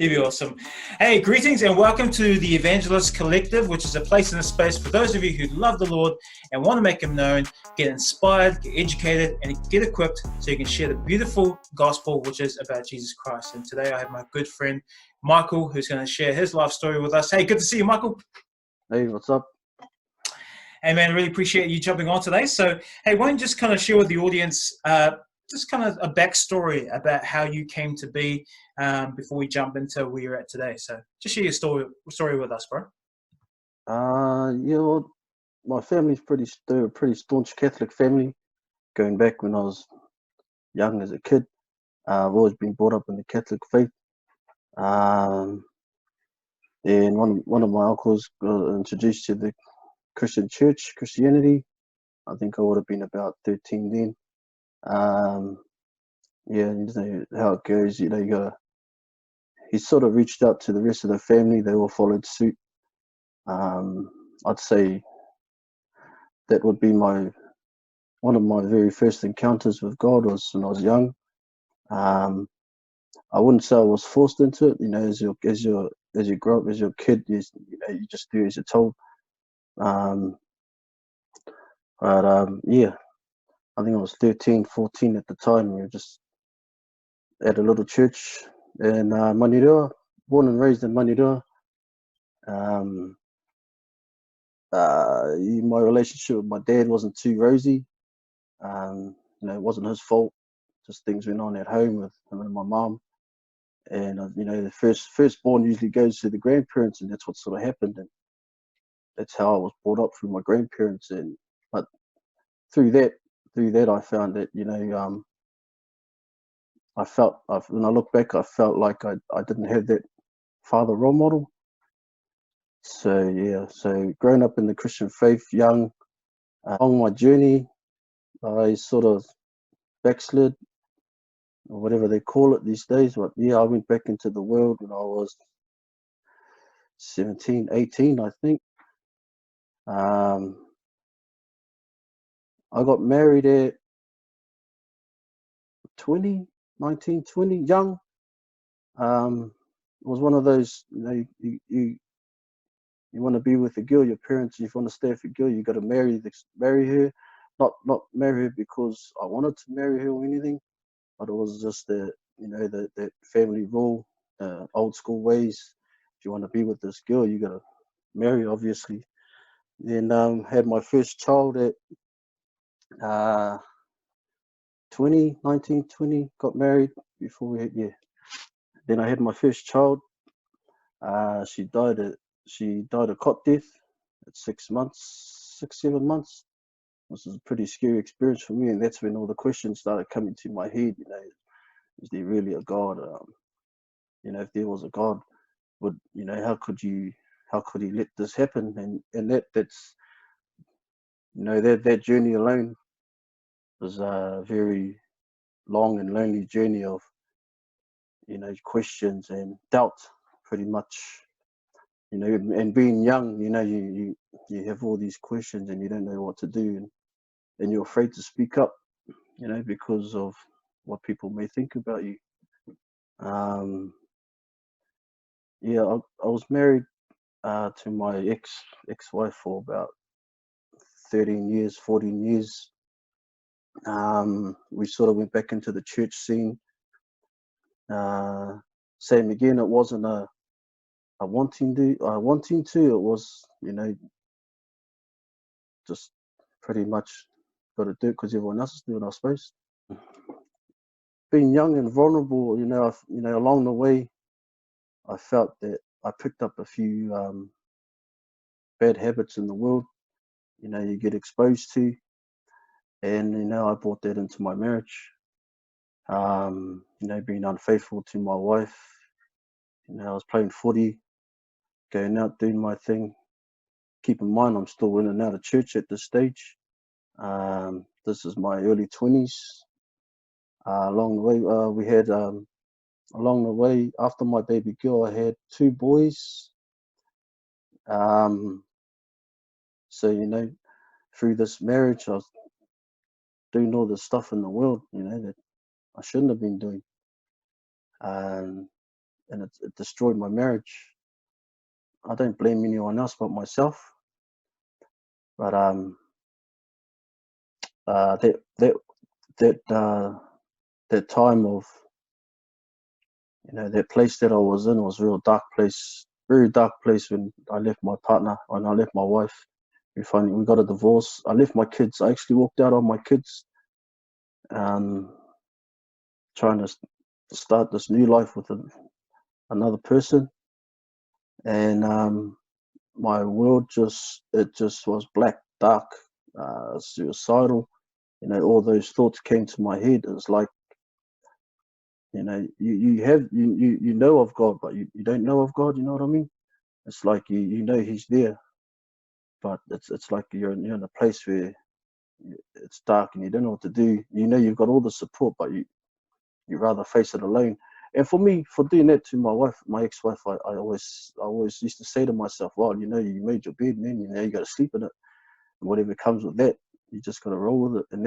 You'd be awesome. Hey, greetings and welcome to the Evangelist Collective, which is a place and a space for those of you who love the Lord and want to make Him known, get inspired, get educated, and get equipped so you can share the beautiful gospel, which is about Jesus Christ. And today I have my good friend, Michael, who's going to share his life story with us. Hey, good to see you, Michael. Hey, what's up? Hey, man, really appreciate you jumping on today. So, hey, why don't you just kind of share with the audience just kind of a backstory about how you came to be before we jump into where you're at today. So just share your story with us, bro. Well, my family's they're a pretty staunch Catholic family. Going back when I was young as a kid, I've always been brought up in the Catholic faith. And one of my uncles got introduced to the Christianity. I think I would have been about 13 then. You know how it goes. You know, he sort of reached out to the rest of the family. They all followed suit. I'd say that would be one of my very first encounters with God was when I was young. I wouldn't say I was forced into it. You know, as you grow up as your kid, you just do as you're told. Yeah, I think I was 13, 14 at the time. We were just at a little church in Manirua, born and raised in Manirua. My relationship with my dad wasn't too rosy. You know, it wasn't his fault. Just things went on at home with him and my mom. And you know, the firstborn usually goes to the grandparents, and that's what sort of happened. And that's how I was brought up through my grandparents. But through that, I found that when I look back, I felt like I didn't have that father role model. So yeah, growing up in the Christian faith, young, along my journey, I sort of backslid, or whatever they call it these days. But yeah, I went back into the world when I was 17, 18, I think. I got married at 19, 20, young. It was one of those, you know, you want to be with a girl, your parents, if you want to stay with a girl, you got to marry her. Not marry her because I wanted to marry her or anything, but it was just that family rule, old school ways. If you want to be with this girl, you got to marry, obviously. Then had my first child at 20, got married before Then I had my first child. She died of cot death at 6 months, 7 months. This was a pretty scary experience for me, and that's when all the questions started coming to my head. You know, is there really a God? You know, if there was a God, how could He let this happen? And that's that journey alone was a very long and lonely journey of questions and doubt, pretty much. You know, and being young, you have all these questions and you don't know what to do, and you're afraid to speak up, because of what people may think about you. I was married to my ex-wife for about 13 years, 14 years. We sort of went back into the church scene. Same again, it wasn't a wanting to. It was, just pretty much got to do it because everyone else is doing, I suppose. Being young and vulnerable, along the way, I felt that I picked up a few bad habits in the world, you get exposed to, and I brought that into my marriage. Being unfaithful to my wife. I was playing footy, going out doing my thing. Keep in mind, I'm still in and out of church at this stage. This is my early 20s. Along the way, after my baby girl, I had 2 boys. Through this marriage, I was doing all this stuff in the world, that I shouldn't have been doing. And and it destroyed my marriage. I don't blame anyone else but myself. But that that that time of, that place that I was in was a real dark place, very dark place. When I left my partner, when I left my wife, we got a divorce. I left my kids. I actually walked out on my kids, um, trying to start this new life with another person, and my world just was black, dark, suicidal. All those thoughts came to my head. It's like, you know of God, but you don't know of God. You know what I mean? It's like you know He's there, but it's like you're in a place where it's dark and you don't know what to do. You've got all the support, but you rather face it alone. And for me, for doing that to my wife, my ex-wife, I always used to say to myself, well, you made your bed, man. You got to sleep in it, and whatever comes with that, you just got to roll with it. And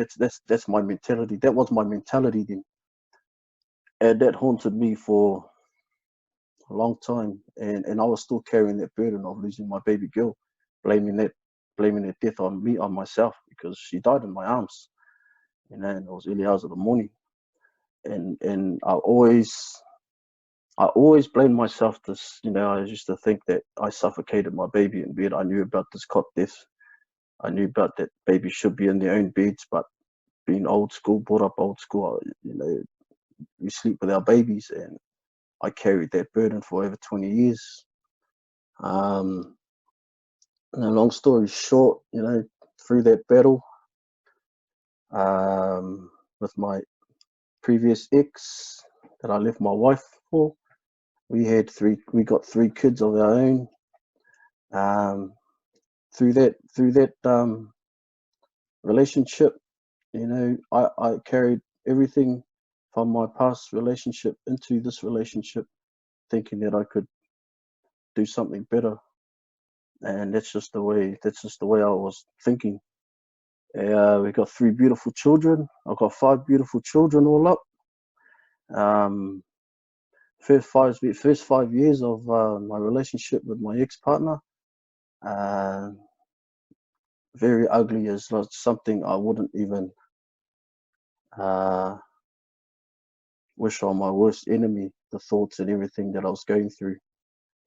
that's my mentality. That was my mentality then, and that haunted me for a long time. And I was still carrying that burden of losing my baby girl, blaming that death on me, on myself, because she died in my arms. And it was early hours of the morning, and I always blamed myself. I used to think that I suffocated my baby in bed. I knew about this cot death. I knew about that baby should be in their own beds, but being old school, brought up old school, we sleep with our babies, and I carried that burden for over 20 years. Um, and a long story short, through that battle, um, with my previous ex that I left my wife for, we got 3 kids of our own. Um, through that relationship, I carried everything from my past relationship into this relationship, thinking that I could do something better. And that's just the way I was thinking. We got 3 beautiful children. I've got 5 beautiful children all up. Um, first 5 years of my relationship with my ex-partner, uh, very ugly, as like something I wouldn't even uh, wish on my worst enemy. The thoughts and everything that I was going through,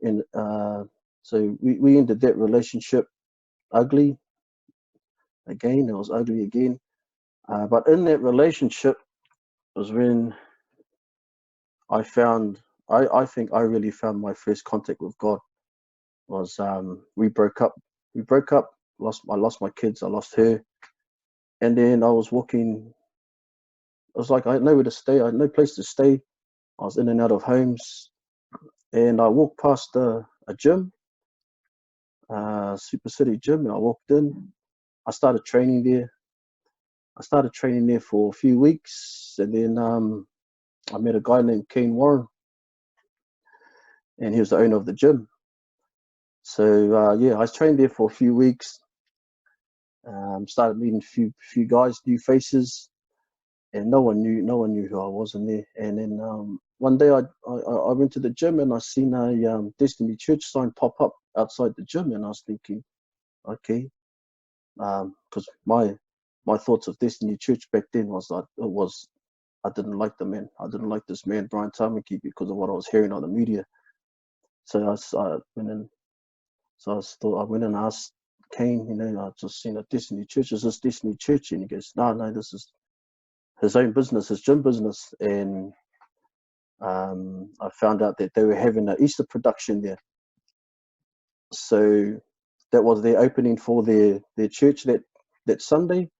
and so we ended that relationship ugly again. It was ugly again, but in that relationship was when I found. I think I really found my first contact with God. Was we broke up. We broke up. I lost my kids. I lost her, and then I was walking. It was like I had nowhere to stay. I had no place to stay. I was in and out of homes, and I walked past a gym, Super City Gym, and I walked in. I started training there. I started training there for a few weeks, and then I met a guy named Kane Warren, and he was the owner of the gym. So yeah, I trained there for a few weeks. Started meeting few guys, new faces, and no one knew who I was in there. And then one day I went to the gym, and I seen a Destiny Church sign pop up outside the gym, and I was thinking, okay, because my thoughts of Destiny Church back then was I didn't like the man. I didn't like this man, Brian Tamaki, because of what I was hearing on the media. So I went in. I went and asked Kane, I just seen a Destiny Church. Is this Destiny Church? And he goes, no, this is his own business, his gym business. And I found out that they were having an Easter production there. So that was their opening for their church that Sunday.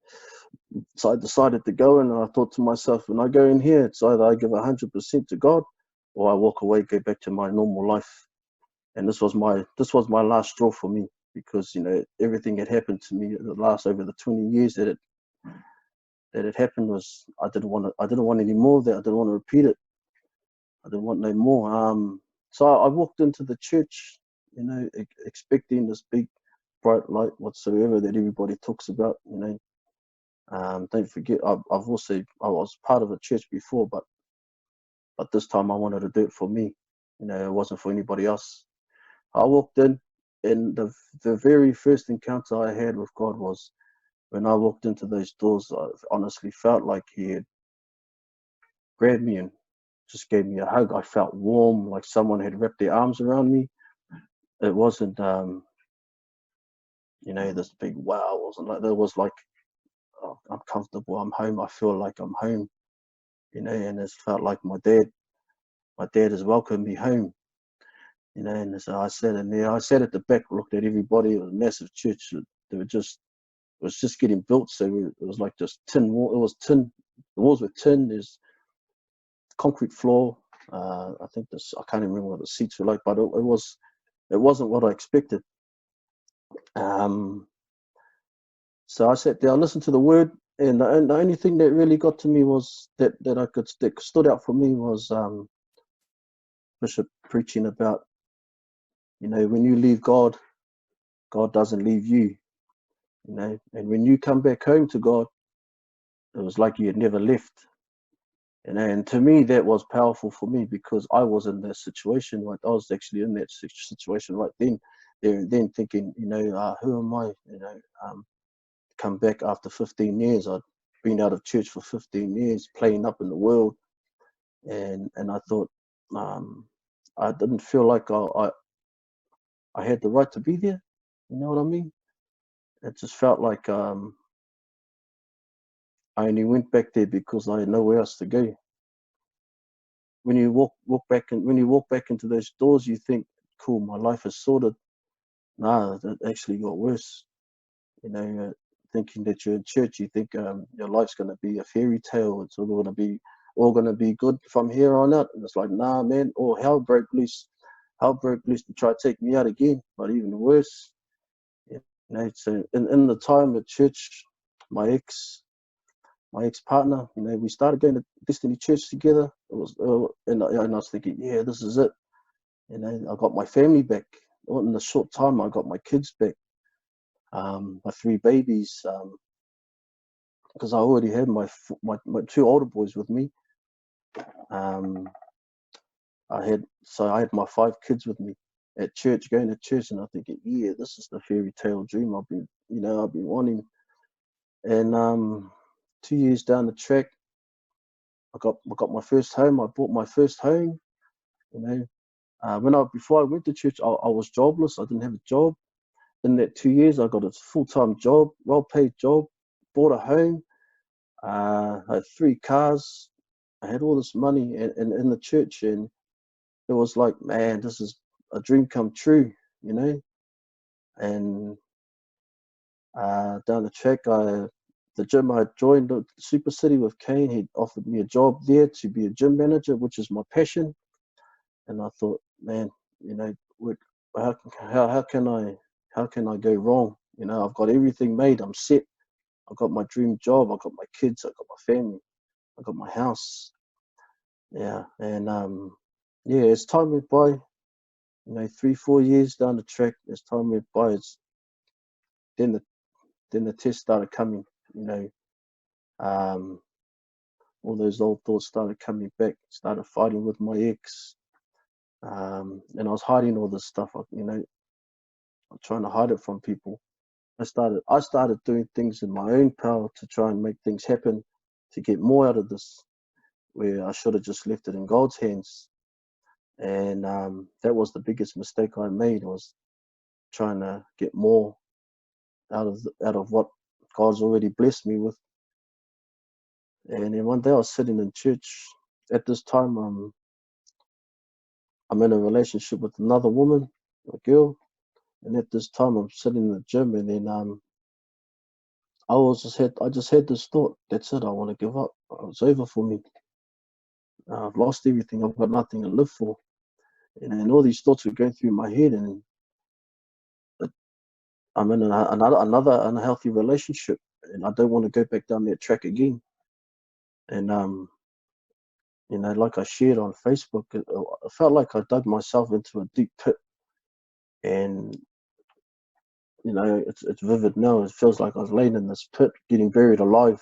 So I decided to go, and I thought to myself, when I go in here, it's either I give 100% to God, or I walk away, go back to my normal life. And this was my last straw for me, because everything had happened to me the last over the 20 years that it happened. Was I didn't want any more of that. I didn't want to repeat it. I didn't want no more. So I walked into the church, expecting this big bright light whatsoever that everybody talks about. Don't forget, I was part of a church before, but this time I wanted to do it for me. It wasn't for anybody else. I walked in, and the very first encounter I had with God was when I walked into those doors. I honestly felt like He had grabbed me and just gave me a hug. I felt warm, like someone had wrapped their arms around me. It wasn't, this big wow. It wasn't like, there was like, oh, I'm comfortable, I'm home, I feel like I'm home, and it felt like my dad has welcomed me home, and so I sat in there, I sat at the back, looked at everybody. It was a massive church. It was just getting built, so it was like just tin wall. It was tin, the walls were tin, there's concrete floor. I think I can't even remember what the seats were like, but it wasn't what I expected. So I sat down, listened to the word, and the only thing that really got to me was that stood out for me was Bishop preaching about, when you leave God, God doesn't leave you, and when you come back home to God, it was like you had never left. And to me, that was powerful for me, because I was in that situation. Like, I was actually in that situation right then, then thinking, who am I? Come back after 15 years. I'd been out of church for 15 years, playing up in the world, and I thought, I didn't feel like I had the right to be there. You know what I mean? It just felt like I only went back there because I had nowhere else to go. When you walk back into those doors, you think, cool, my life is sorted. Nah, it actually got worse. Thinking that you're in church, you think your life's going to be a fairy tale. It's all going to be good from here on out. And it's like, nah, man. Or hell broke loose. Hell broke loose to try to take me out again. But even worse. So in the time at church, my ex partner, we started going to Destiny Church together. It was, and I was thinking, yeah, this is it. I got my family back. In a short time, I got my kids back, my 3 babies, because I already had my 2 older boys with me. I had my 5 kids with me at church, going to church, and I'm thinking, yeah, this is the fairy tale dream I've been wanting. And 2 years down the track, I got my first home. I bought my first home. Before I went to church, I was jobless. I didn't have a job. In that 2 years, I got a full-time job, well-paid job, bought a home. I had 3 cars. I had all this money in the church, and it was like, man, this is a dream come true, And down the track, the gym I joined, the Super City with Kane, he offered me a job there to be a gym manager, which is my passion. And I thought, man, how can I go wrong? I've got everything made. I'm set. I got my dream job. I got my kids. I got my family. I got my house. Yeah, and as time went by, 3-4 years down the track, as time went by, then the tests started coming. All those old thoughts started coming back. Started fighting with my ex, and I was hiding all this stuff. I'm trying to hide it from people. I started doing things in my own power to try and make things happen, to get more out of this, where I should have just left it in God's hands. And that was the biggest mistake I made, was trying to get more out of what God's already blessed me with. And then one day I was sitting in church. At this time, I'm in a relationship with another woman, a girl. And at this time, I'm sitting in the gym, and then I just had this thought. That's it. I want to give up. It's over for me. I've lost everything. I've got nothing to live for. And all these thoughts were going through my head, and I'm in another unhealthy relationship, and I don't want to go back down that track again. And like I shared on Facebook, I felt like I dug myself into a deep pit, and it's vivid now. It feels like I was laying in this pit, getting buried alive,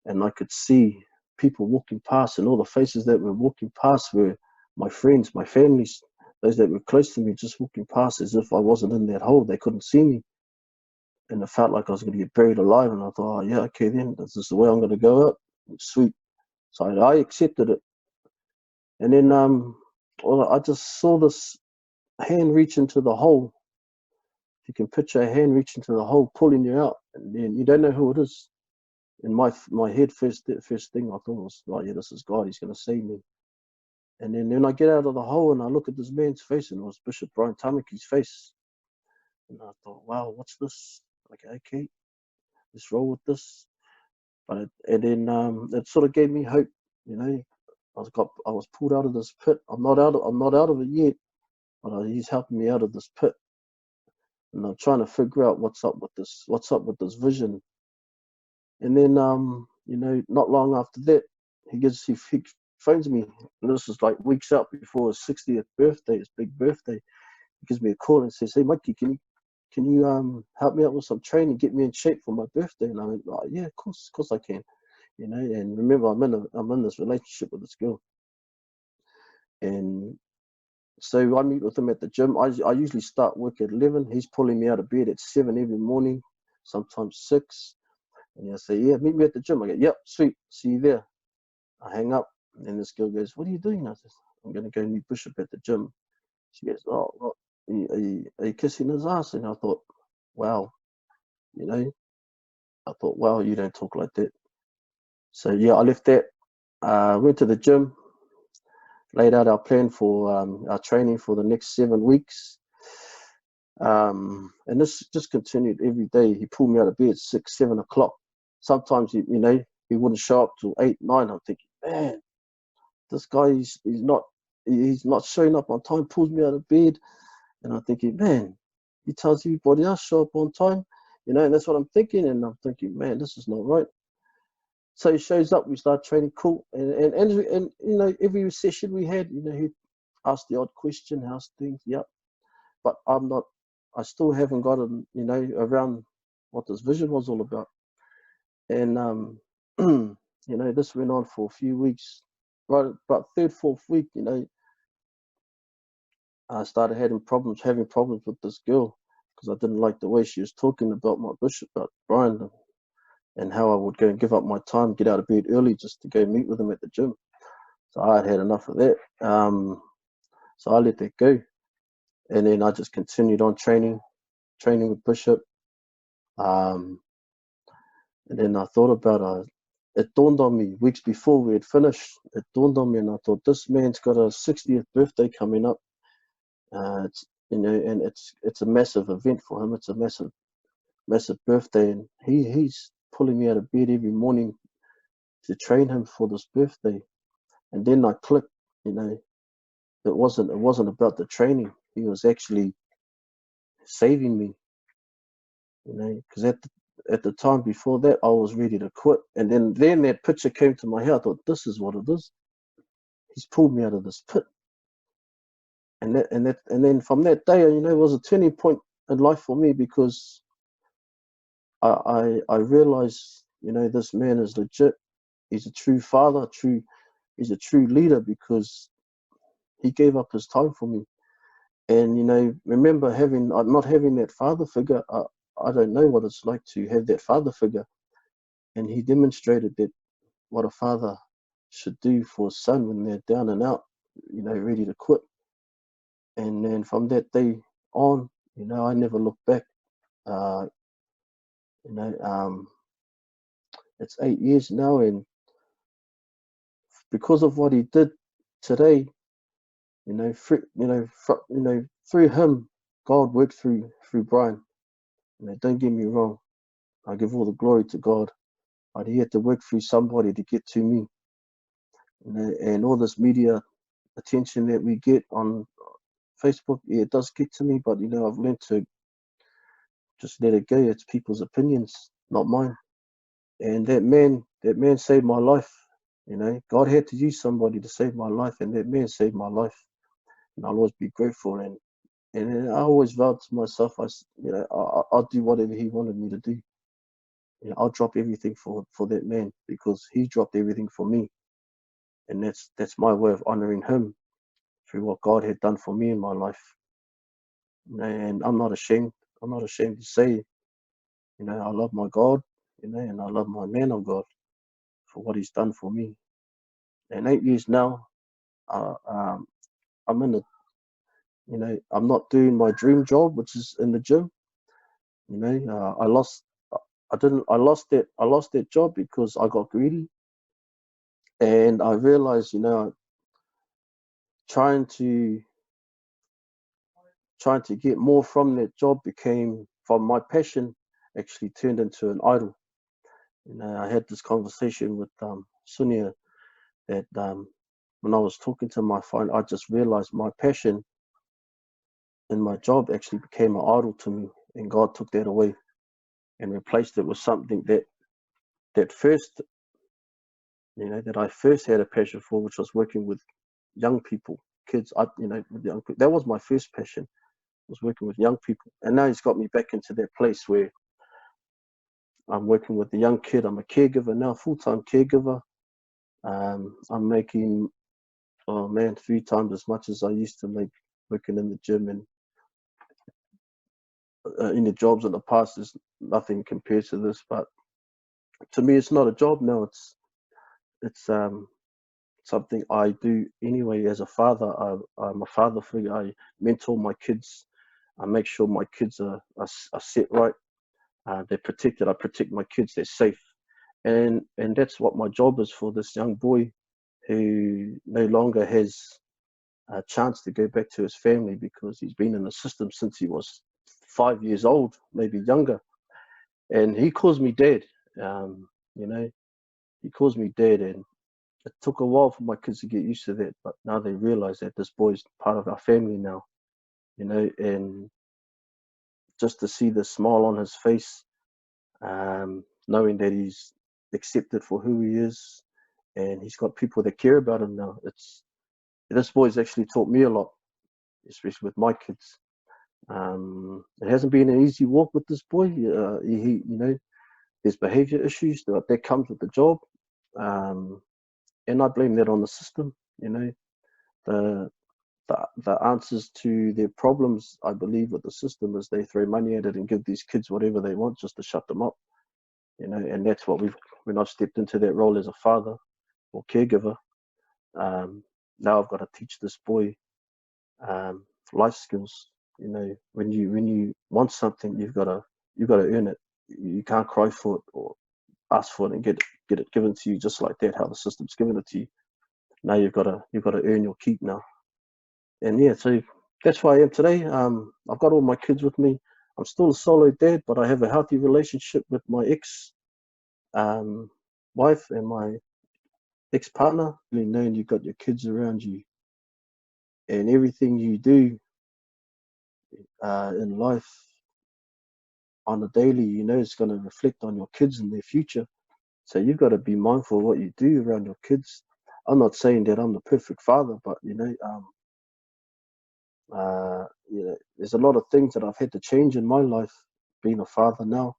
and I could see people walking past, and all the faces that were walking past were my friends, my families, those that were close to me, just walking past as if I wasn't in that hole. They couldn't see me. And it felt like I was going to get buried alive. And I thought, oh, yeah, okay, then this is the way I'm going to go up. Sweet. So I accepted it. And then well, I just saw this hand reach into the hole. You can picture a hand reach into the hole, pulling you out, and then you don't know who it is. In my head, first thing I thought was, oh yeah, this is God. He's going to save me. And then I get out of the hole and I look at this man's face, and it was Bishop Brian Tamaki's face. And I thought, wow, what's this? Like, okay, let's roll with this. And then it sort of gave me hope. You know, I was pulled out of this pit. I'm not out of it yet, but he's helping me out of this pit. And I'm trying to figure out what's up with this vision. And then you know, not long after that, he phones me, and this is like weeks out before his 60th birthday, his big birthday. He gives me a call and says, "Hey, Mikey, can you help me out with some training, get me in shape for my birthday?" And I went, "Oh yeah, of course I can." You know, and remember, I'm in this relationship with this girl, and so I meet with him at the gym. I usually start work at 11. He's pulling me out of bed at 7 every morning, sometimes 6. And I say, "Yeah, meet me at the gym." I go, "Yep, sweet, see you there." I hang up, and this girl goes, "What are you doing?" I said, "I'm going to go meet Bishop at the gym." She goes, "Oh, what, are you kissing his ass?" And I thought, wow, you know, wow, you don't talk like that. So yeah, I left that, went to the gym, laid out our plan for our training for the next 7 weeks. And this just continued every day. He pulled me out of bed 6, 7 o'clock. Sometimes, you know, he wouldn't show up till 8, 9. I'm thinking, man, this guy, he's not showing up on time, pulls me out of bed. And I'm thinking, man, he tells everybody else show up on time, you know, and that's what I'm thinking. And I'm thinking, man, this is not right. So he shows up, we start training, cool. And you know, every session we had, you know, he asked the odd question, how's things? Yep. But I still haven't gotten, you know, around what this vision was all about. And, you know, this went on for a few weeks. Right about third, fourth week, you know, I started having problems with this girl because I didn't like the way she was talking about my bishop, about Brian, and how I would go and give up my time, get out of bed early just to go meet with him at the gym. So I had enough of that. So I let that go, and then I just continued on training with Bishop. And then I thought about it dawned on me weeks before we had finished. It dawned on me, and I thought, this man's got a 60th birthday coming up. It's, you know, and it's a massive event for him. It's a massive birthday, and he's pulling me out of bed every morning to train him for this birthday. And then I clicked, you know, it wasn't about the training. He was actually saving me, you know, because at the time before that, I was ready to quit. And then that picture came to my head. I thought, this is what it is. He's pulled me out of this pit. And then from that day, you know, it was a turning point in life for me, because I realized, you know, this man is legit. He's a true father, he's a true leader, because he gave up his time for me. And, you know, remember not having that father figure. I don't know what it's like to have that father figure. And he demonstrated that what a father should do for a son when they're down and out, you know, ready to quit. And then from that day on, you know, I never looked back. Uh, you know, it's 8 years now, and because of what he did today, you know, through him, God worked through Brian. You know, don't get me wrong. I give all the glory to God, but he had to work through somebody to get to me. You know, and all this media attention that we get on Facebook, yeah, it does get to me. But, you know, I've learned to just let it go. It's people's opinions, not mine. And that man saved my life. You know, God had to use somebody to save my life, and that man saved my life. And I'll always be grateful. And I always vowed to myself, you know, I'll do whatever he wanted me to do. You know, I'll drop everything for that man, because he dropped everything for me. And that's my way of honoring him. through what God had done for me in my life. And I'm not ashamed. I'm not ashamed to say, I love my God, and I love my man of God for what he's done for me. And 8 years now, I'm in I'm not doing my dream job, which is in the gym. I lost, I lost that job because I got greedy, and I realized, trying to get more from that job became from my passion actually turned into an idol. I had this conversation with Sunia that when I was talking to my friend, I just realized my passion in my job actually became an idol to me, and God took that away and replaced it with something that first, that I first had a passion for, which was working with young people, kids. With young people. That was my first passion, was working with young people. And now he's got me back into that place where I'm working with the young kid. I'm a caregiver now, full-time caregiver. I'm making, oh man, 3 times as much as I used to make working in the gym, and in the jobs in the past is nothing compared to this. But to me, it's not a job now. It's something I do anyway as a father. I'm a father figure. I mentor my kids. I make sure my kids are set right. They're protected. I protect my kids. They're safe. And that's what my job is for this young boy who no longer has a chance to go back to his family because he's been in the system since he was 5 years old, maybe younger. And he calls me dad. He calls me dad, and it took a while for my kids to get used to that, but now they realize that this boy's part of our family now, and just to see the smile on his face, knowing that he's accepted for who he is, and he's got people that care about him now. This boy's actually taught me a lot, especially with my kids. It hasn't been an easy walk with this boy. There's behavior issues that comes with the job, and I blame that on the system. The the answers to their problems, I believe, with the system is they throw money at it and give these kids whatever they want just to shut them up. And that's what when I've stepped into that role as a father or caregiver. Now I've got to teach this boy life skills. When you want something, you've got to earn it. You can't cry for it or ask for it and get it given to you just like that. How the system's giving it to you. Now you've got to earn your keep now. And yeah, so that's where I am today. I've got all my kids with me. I'm still a solo dad, but I have a healthy relationship with my ex wife and my ex partner. Really knowing you've got your kids around you, and everything you do in life on a daily, it's going to reflect on your kids and their future. So you've got to be mindful of what you do around your kids. I'm not saying that I'm the perfect father, but there's a lot of things that I've had to change in my life being a father now.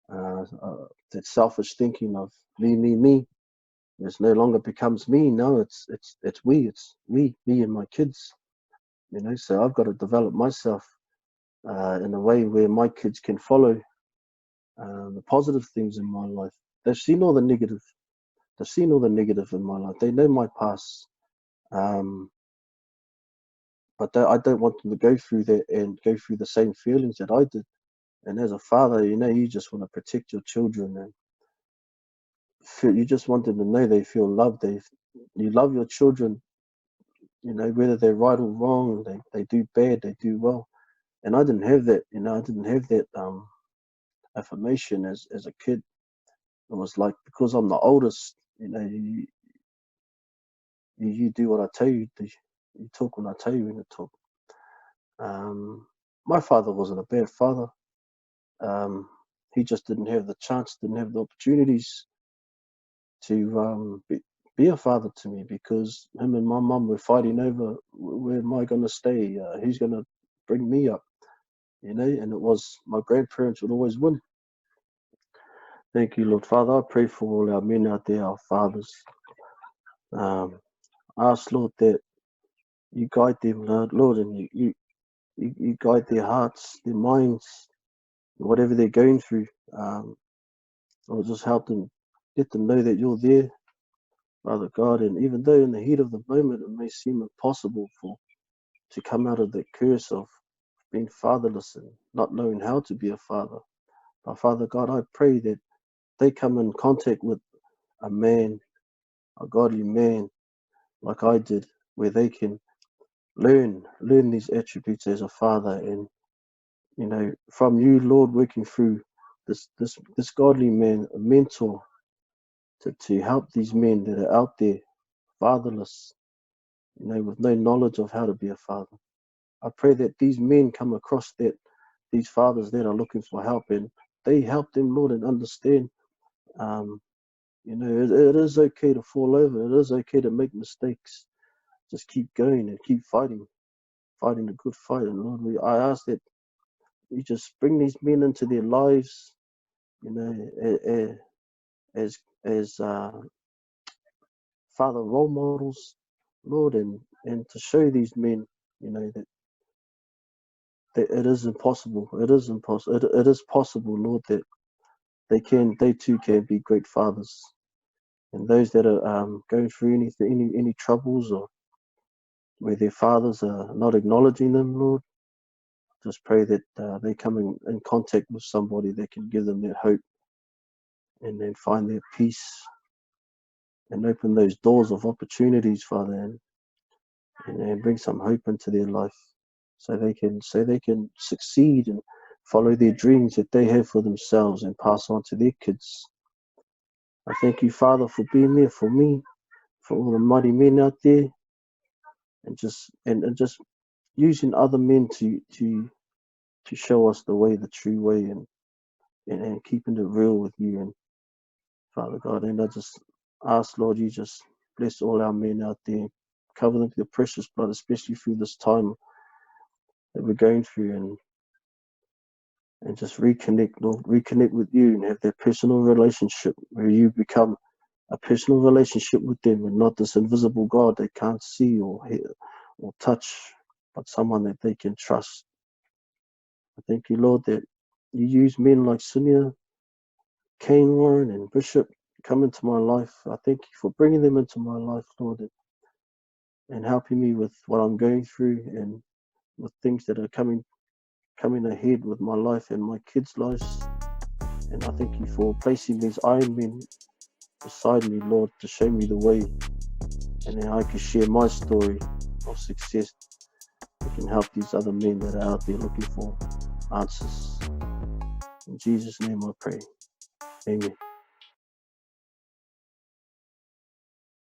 That selfish thinking of me. It no longer becomes me. No, it's we. It's me and my kids. So I've got to develop myself in a way where my kids can follow the positive things in my life. They've seen all the negative. They've seen all the negative in my life. They know my past. But I don't want them to go through that and go through the same feelings that I did. And as a father, you just want to protect your children, and you just want them to know they feel loved. You love your children, whether they're right or wrong, they do bad, they do well. And I didn't have that, I didn't have that affirmation as a kid. It was like, because I'm the oldest, you do what I tell you to. You talk when I tell you when to talk. My father wasn't a bad father. He just didn't have the chance, didn't have the opportunities to be a father to me, because him and my mum were fighting over where am I going to stay, who's going to bring me up, and it was my grandparents would always win. Thank you, Lord Father. I pray for all our men out there, our fathers. I ask, Lord, that you guide them, Lord, and you guide their hearts, their minds, whatever they're going through. Lord, just help them, let them know that you're there, Father God. And even though in the heat of the moment it may seem impossible to come out of the curse of being fatherless and not knowing how to be a father, but Father God, I pray that they come in contact with a man, a godly man, like I did, where they can learn these attributes as a father, and from you, Lord, working through this godly man, a mentor, to help these men that are out there fatherless, with no knowledge of how to be a father. I pray that these men come across these fathers that are looking for help, and they help them, Lord, and understand. It is okay to fall over. It is okay to make mistakes. Just keep going and keep fighting the good fight. And Lord, I ask that you just bring these men into their lives, as father role models, Lord, and to show these men, that it is impossible. It is impossible. It is possible, Lord, that they too can be great fathers. And those that are going through any troubles, or where their fathers are not acknowledging them, Lord, just pray that they come in contact with somebody that can give them that hope, and then find their peace, and open those doors of opportunities, Father, and bring some hope into their life, so they can succeed and follow their dreams that they have for themselves and pass on to their kids. I thank you, Father, for being there for me, for all the mighty men out there, and just using other men to show us the way, the true way, and keeping it real with you, and Father God. And I just ask, Lord, you just bless all our men out there, cover them with your precious blood, especially through this time that we're going through, and just reconnect, Lord, reconnect with you, and have that personal relationship where you become a personal relationship with them, and not this invisible God they can't see or hear or touch, but someone that they can trust. I thank you, Lord, that you use men like Sonia, Kane Warren, and Bishop come into my life. I thank you for bringing them into my life, Lord, and helping me with what I'm going through, and with things that are coming ahead with my life and my kids' lives. And I thank you for placing these Iron Men beside me, Lord, to show me the way, and then I can share my story of success that can help these other men that are out there looking for answers. In Jesus' name I pray. Amen.